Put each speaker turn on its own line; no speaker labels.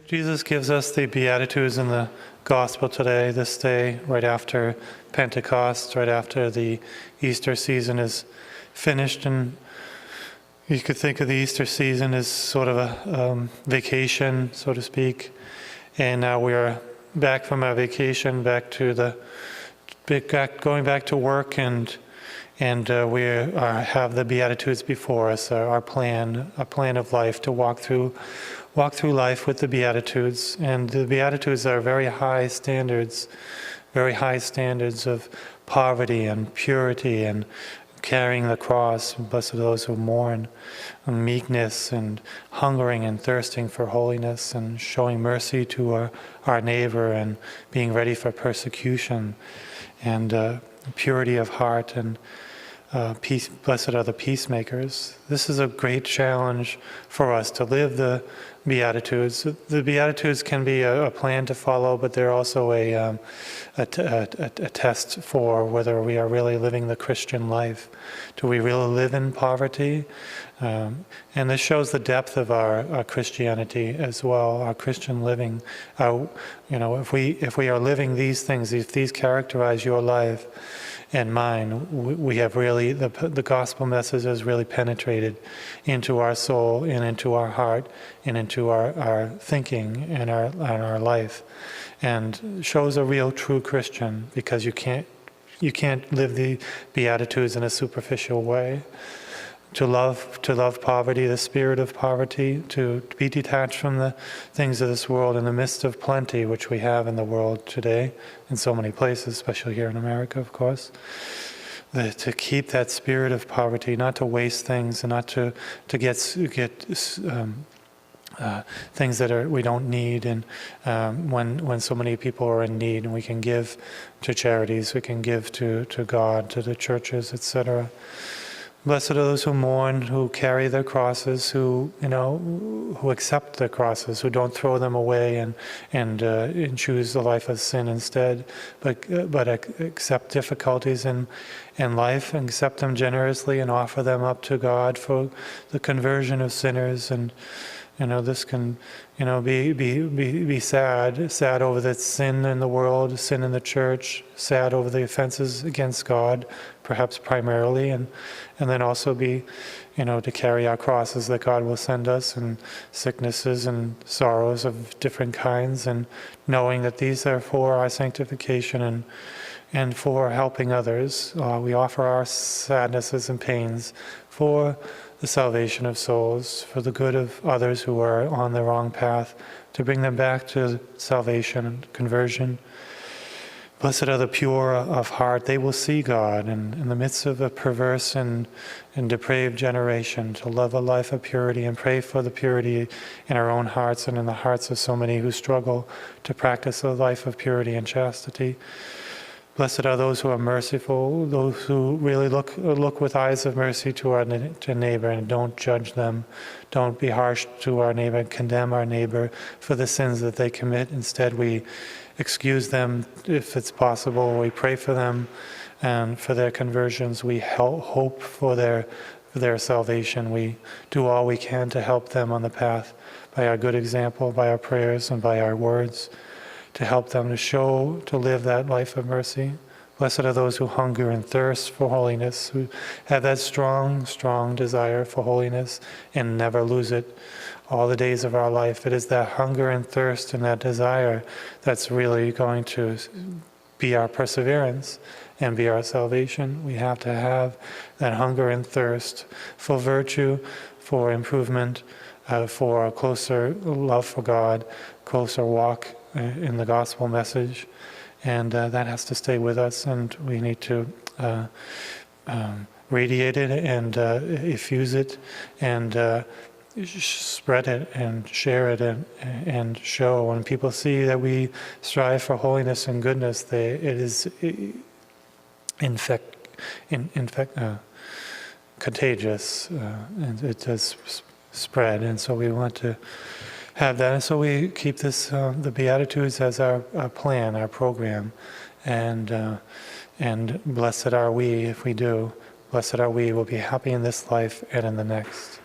Jesus gives us the Beatitudes in the Gospel today, this day, right after Pentecost, right after the Easter season is finished. And you could think of the Easter season as sort of a vacation, so to speak. And now we are back from our vacation, going back to work, and we have the Beatitudes before us, our plan of life to walk through life with the Beatitudes. And the Beatitudes are very high standards of poverty and purity and carrying the cross. Blessed are those who mourn, and meekness, and hungering and thirsting for holiness, and showing mercy to our neighbor, and being ready for persecution, and purity of heart, and peace. Blessed are the peacemakers. This is a great challenge for us to live the Beatitudes. The Beatitudes can be a plan to follow, but they're also a test for whether we are really living the Christian life. Do we really live in poverty? And this shows the depth of our Christianity as well, our Christian living. If we are living these things, if these characterize your life and mine, we have really, the gospel message has really penetrated into our soul and into our heart and into our thinking and our life, and shows a real true Christian, because you can't live the Beatitudes in a superficial way. To love poverty, the spirit of poverty, to be detached from the things of this world in the midst of plenty, which we have in the world today, in so many places, especially here in America, of course. To keep that spirit of poverty, not to waste things, and not to get things that we don't need, and when so many people are in need, and we can give to charities, we can give to God, to the churches, etc. Blessed are those who mourn, who carry their crosses, who accept their crosses, who don't throw them away and choose the life of sin instead, but accept difficulties in life, and accept them generously, and offer them up to God for the conversion of sinners. And this can be sad over the sin in the world, sin in the church, sad over the offenses against God, perhaps primarily, and then also be, to carry our crosses that God will send us, and sicknesses and sorrows of different kinds, and knowing that these are for our sanctification and for helping others. We offer our sadnesses and pains for the salvation of souls, for the good of others who are on the wrong path, to bring them back to salvation and conversion. Blessed are the pure of heart, they will see God. And in the midst of a perverse and depraved generation, to live a life of purity and pray for the purity in our own hearts and in the hearts of so many who struggle to practice a life of purity and chastity. Blessed are those who are merciful, those who really look with eyes of mercy to neighbor, and don't judge them. Don't be harsh to our neighbor and condemn our neighbor for the sins that they commit. Instead, we excuse them if it's possible. We pray for them and for their conversions. We hope for their salvation. We do all we can to help them on the path by our good example, by our prayers, and by our words, to help them to live that life of mercy. Blessed are those who hunger and thirst for holiness, who have that strong, strong desire for holiness and never lose it all the days of our life. It is that hunger and thirst and that desire that's really going to be our perseverance and be our salvation. We have to have that hunger and thirst for virtue, for improvement, for a closer love for God, closer walk in the gospel message, and that has to stay with us, and we need to radiate it and effuse it and spread it and share it and show. When people see that we strive for holiness and goodness, it is contagious, and it does spread, and so we want to have that. And so we keep this, the Beatitudes as our plan, our program, and blessed are we if we do. Blessed are we, we'll be happy in this life and in the next.